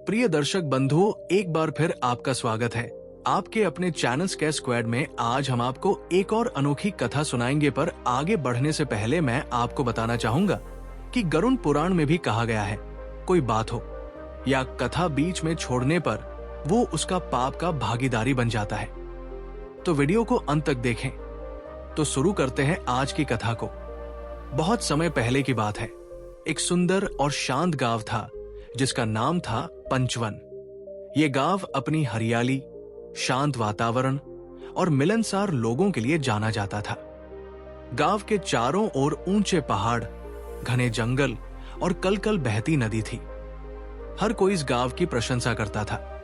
प्रिय दर्शक बंधु, एक बार फिर आपका स्वागत है आपके अपने चैनल स्के स्क्वाड में। आज हम आपको एक और अनोखी कथा सुनाएंगे, पर आगे बढ़ने से पहले मैं आपको बताना चाहूंगा कि गरुड़ पुराण में भी कहा गया है, कोई बात हो या कथा बीच में छोड़ने पर वो उसका पाप का भागीदारी बन जाता है। तो वीडियो को अंत तक देखें। तो शुरू करते हैं आज की कथा को। बहुत समय पहले की बात है। एक सुंदर और शांत गांव था जिसका नाम था पंचवन। ये गांव अपनी हरियाली, शांत वातावरण और मिलनसार लोगों के लिए जाना जाता था। गांव के चारों ओर ऊंचे पहाड़, घने जंगल और कल-कल बहती नदी थी। हर कोई इस गांव की प्रशंसा करता था,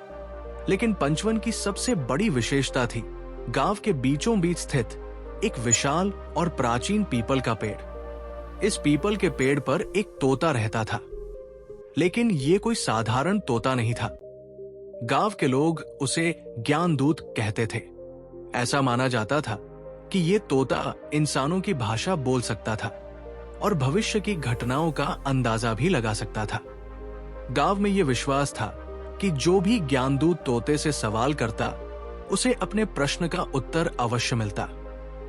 लेकिन पंचवन की सबसे बड़ी विशेषता थी गांव के बीचों बीच स्थित एक विशाल और प्राचीन पीपल का पेड़। इस पीपल के पेड़ पर एक तोता रहता था, लेकिन ये कोई साधारण तोता नहीं था। गांव के लोग उसे ज्ञानदूत कहते थे। ऐसा माना जाता था कि ये तोता इंसानों की भाषा बोल सकता था और भविष्य की घटनाओं का अंदाजा भी लगा सकता था। गांव में ये विश्वास था कि जो भी ज्ञानदूत तोते से सवाल करता, उसे अपने प्रश्न का उत्तर अवश्य मिलता।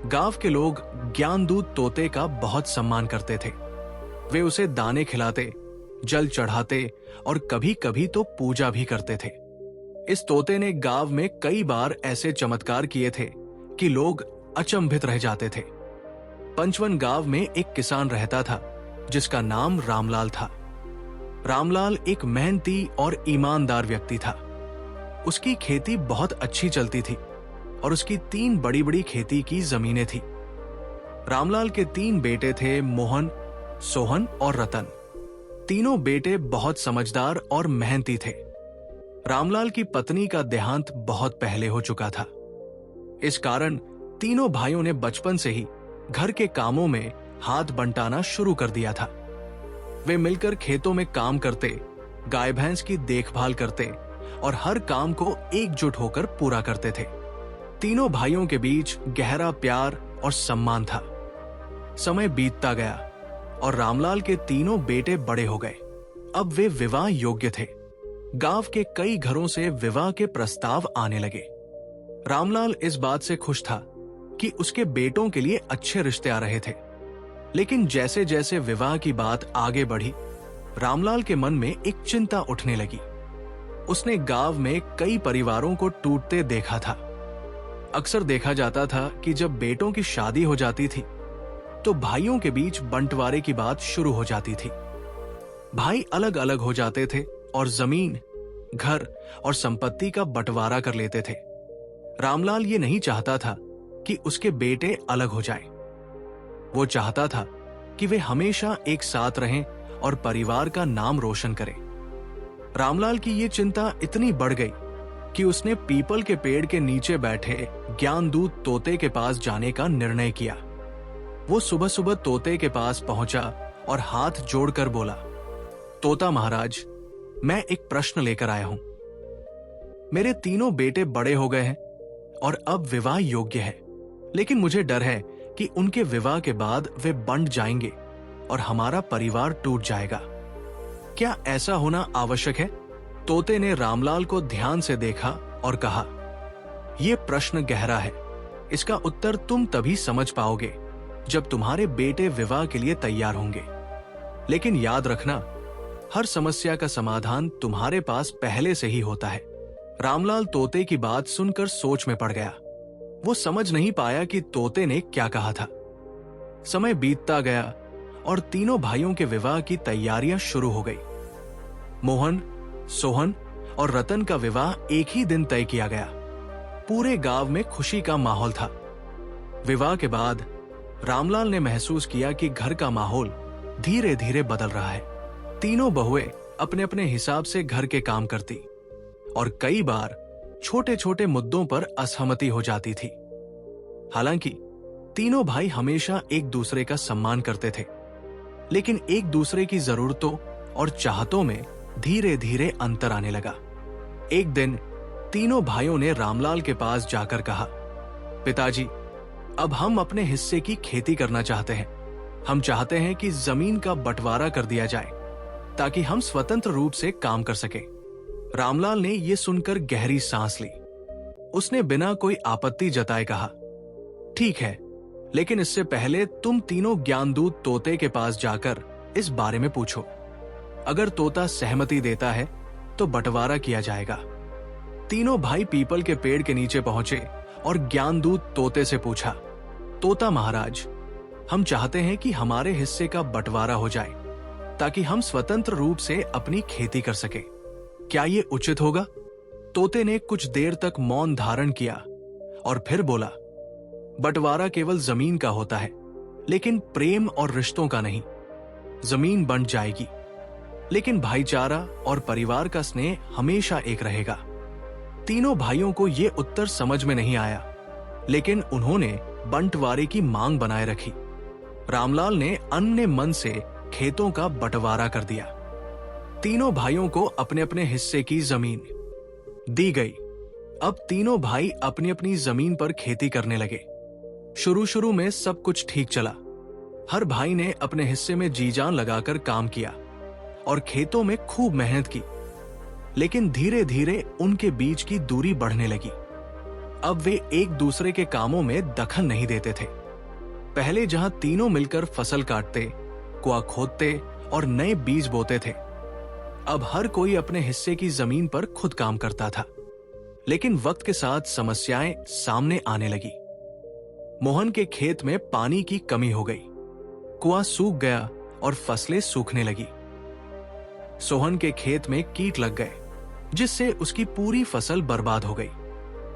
गांव के लोग ज्ञानदूत तोते का बहुत सम्मान करते थे। वे उसे दाने खिलाते, जल चढ़ाते और कभी-कभी तो पूजा भी करते थे। इस तोते ने गांव में कई बार ऐसे चमत्कार किए थे कि लोग अचंभित रह जाते थे। पंचवन गांव में एक किसान रहता था जिसका नाम रामलाल था। रामलाल एक मेहनती और ईमानदार व्यक्ति था। उसकी खेती बहुत अच्छी चलती थी और उसकी 3 बड़ी-बड़ी खेती की जमीनें थी। रामलाल के 3 बेटे थे, मोहन, सोहन और रतन। तीनों बेटे बहुत समझदार और मेहनती थे। रामलाल की पत्नी का देहांत बहुत पहले हो चुका था। इस कारण तीनों भाइयों ने बचपन से ही घर के कामों में हाथ बंटाना शुरू कर दिया था। वे मिलकर खेतों में काम करते, गाय भैंस की देखभाल करते और हर काम को एकजुट होकर पूरा करते थे। तीनों भाइयों के बीच गहरा प्यार और सम्मान था। समय बीतता गया और रामलाल के तीनों बेटे बड़े हो गए। अब वे विवाह योग्य थे। गांव के कई घरों से विवाह के प्रस्ताव आने लगे। रामलाल इस बात से खुश था कि उसके बेटों के लिए अच्छे रिश्ते आ रहे थे। लेकिन जैसे जैसे विवाह की बात आगे बढ़ी, रामलाल के मन में एक चिंता उठने लगी। उसने गांव में कई परिवारों को टूटते देखा था। अक्सर देखा जाता था कि जब बेटों की शादी हो जाती थी तो भाइयों के बीच बंटवारे की बात शुरू हो जाती थी। भाई अलग अलग हो जाते थे और जमीन, घर और संपत्ति का बंटवारा कर लेते थे। रामलाल ये नहीं चाहता था कि उसके बेटे अलग हो जाएं। वो चाहता था कि वे हमेशा एक साथ रहें और परिवार का नाम रोशन करें। रामलाल की ये चिंता इतनी बढ़ गई कि उसने पीपल के पेड़ के नीचे बैठे ज्ञानदूत तोते के पास जाने का निर्णय किया। वो सुबह सुबह तोते के पास पहुंचा और हाथ जोड़कर बोला, तोता महाराज, मैं एक प्रश्न लेकर आया हूं। मेरे तीनों बेटे बड़े हो गए हैं और अब विवाह योग्य है, लेकिन मुझे डर है कि उनके विवाह के बाद वे बंट जाएंगे और हमारा परिवार टूट जाएगा। क्या ऐसा होना आवश्यक है? तोते ने रामलाल को ध्यान से देखा और कहा, यह प्रश्न गहरा है। इसका उत्तर तुम तभी समझ पाओगे जब तुम्हारे बेटे विवाह के लिए तैयार होंगे। लेकिन याद रखना, हर समस्या का समाधान तुम्हारे पास पहले से ही होता है। रामलाल तोते की बात सुनकर सोच में पड़ गया। वो समझ नहीं पाया कि तोते ने क्या कहा था। समय बीतता गया और तीनों भाइयों के विवाह की तैयारियां शुरू हो गई। मोहन, सोहन और रतन का विवाह एक ही दिन तय किया गया। पूरे गांव में खुशी का माहौल था। विवाह के बाद रामलाल ने महसूस किया कि घर का माहौल धीरे धीरे बदल रहा है। तीनों बहुएं अपने अपने हिसाब से घर के काम करती और कई बार छोटे छोटे मुद्दों पर असहमति हो जाती थी। हालांकि तीनों भाई हमेशा एक दूसरे का सम्मान करते थे, लेकिन एक दूसरे की जरूरतों और चाहतों में धीरे धीरे अंतर आने लगा। एक दिन तीनों भाइयों ने रामलाल के पास जाकर कहा, पिताजी, अब हम अपने हिस्से की खेती करना चाहते हैं। हम चाहते हैं कि जमीन का बंटवारा कर दिया जाए ताकि हम स्वतंत्र रूप से काम कर सकें। रामलाल ने ये सुनकर गहरी सांस ली। उसने बिना कोई आपत्ति जताए कहा, ठीक है, लेकिन इससे पहले तुम तीनों ज्ञानदूत तोते के पास जाकर इस बारे में पूछो। अगर तोता सहमति देता है तो बंटवारा किया जाएगा। तीनों भाई पीपल के पेड़ के नीचे पहुंचे और ज्ञानदूत तोते से पूछा, तोता महाराज, हम चाहते हैं कि हमारे हिस्से का बंटवारा हो जाए ताकि हम स्वतंत्र रूप से अपनी खेती कर सके। क्या ये उचित होगा? तोते ने कुछ देर तक मौन धारण किया और फिर बोला, बंटवारा केवल जमीन का होता है, लेकिन प्रेम और रिश्तों का नहीं। जमीन बंट जाएगी, लेकिन भाईचारा और परिवार का स्नेह हमेशा एक रहेगा। तीनों भाइयों को यह उत्तर समझ में नहीं आया, लेकिन उन्होंने बंटवारे की मांग बनाए रखी। रामलाल ने अन्य मन से खेतों का बंटवारा कर दिया। तीनों भाइयों को अपने अपने हिस्से की जमीन दी गई। अब तीनों भाई अपनी अपनी जमीन पर खेती करने लगे। शुरू में सब कुछ ठीक चला। हर भाई ने अपने हिस्से में जी जान लगाकर काम किया और खेतों में खूब मेहनत की। लेकिन धीरे धीरे उनके बीच की दूरी बढ़ने लगी। अब वे एक दूसरे के कामों में दखल नहीं देते थे। पहले जहां तीनों मिलकर फसल काटते, कुआं खोदते और नए बीज बोते थे, अब हर कोई अपने हिस्से की जमीन पर खुद काम करता था। लेकिन वक्त के साथ समस्याएं सामने आने लगी। मोहन के खेत में पानी की कमी हो गई, कुआं सूख गया और फसलें सूखने लगी। सोहन के खेत में कीट लग गए, जिससे उसकी पूरी फसल बर्बाद हो गई।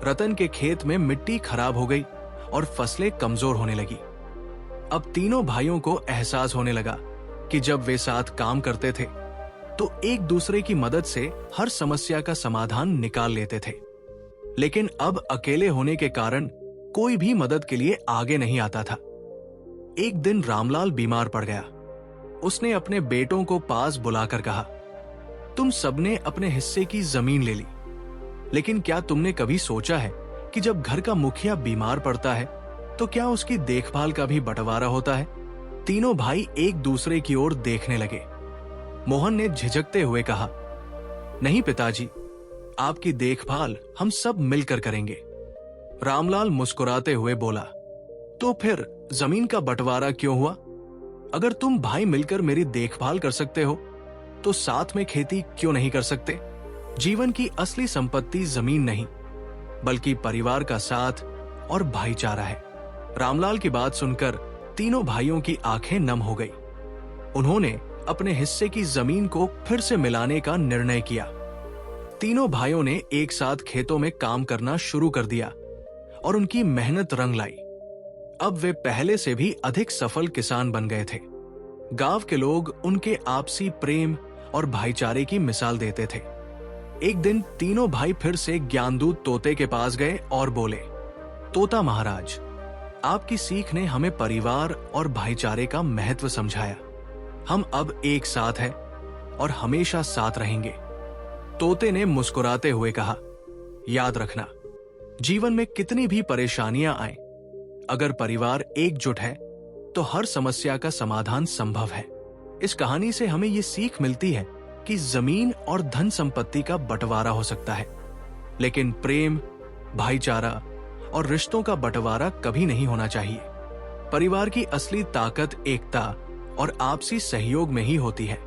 रतन के खेत में मिट्टी खराब हो गई और फसलें कमजोर होने लगी। अब तीनों भाइयों को एहसास होने लगा कि जब वे साथ काम करते थे तो एक दूसरे की मदद से हर समस्या का समाधान निकाल लेते थे। लेकिन अब अकेले होने के कारण कोई भी मदद के लिए आगे नहीं आता था। एक दिन रामलाल बीमार पड़ गया। उसने अपने बेटों को पास बुलाकर कहा, तुम सबने अपने हिस्से की जमीन ले ली, लेकिन क्या तुमने कभी सोचा है कि जब घर का मुखिया बीमार पड़ता है तो क्या उसकी देखभाल का भी बंटवारा होता है? तीनों भाई एक दूसरे की ओर देखने लगे। मोहन ने झिझकते हुए कहा, नहीं पिताजी, आपकी देखभाल हम सब मिलकर करेंगे। रामलाल मुस्कुराते हुए बोला, तो फिर जमीन का बंटवारा क्यों हुआ? अगर तुम भाई मिलकर मेरी देखभाल कर सकते हो तो साथ में खेती क्यों नहीं कर सकते? जीवन की असली संपत्ति जमीन नहीं, बल्कि परिवार का साथ और भाईचारा है। रामलाल की बात सुनकर तीनों भाइयों की आंखें नम हो गई। उन्होंने अपने हिस्से की जमीन को फिर से मिलाने का निर्णय किया। तीनों भाइयों ने एक साथ खेतों में काम करना शुरू कर दिया और उनकी मेहनत रंग लाई। अब वे पहले से भी अधिक सफल किसान बन गए थे। गांव के लोग उनके आपसी प्रेम और भाईचारे की मिसाल देते थे। एक दिन तीनों भाई फिर से ज्ञानदूत तोते के पास गए और बोले, तोता महाराज, आपकी सीख ने हमें परिवार और भाईचारे का महत्व समझाया। हम अब एक साथ हैं और हमेशा साथ रहेंगे। तोते ने मुस्कुराते हुए कहा, याद रखना, जीवन में कितनी भी परेशानियां आए, अगर परिवार एकजुट है तो हर समस्या का समाधान संभव है। इस कहानी से हमें ये सीख मिलती है कि जमीन और धन संपत्ति का बंटवारा हो सकता है, लेकिन प्रेम, भाईचारा और रिश्तों का बंटवारा कभी नहीं होना चाहिए। परिवार की असली ताकत एकता और आपसी सहयोग में ही होती है।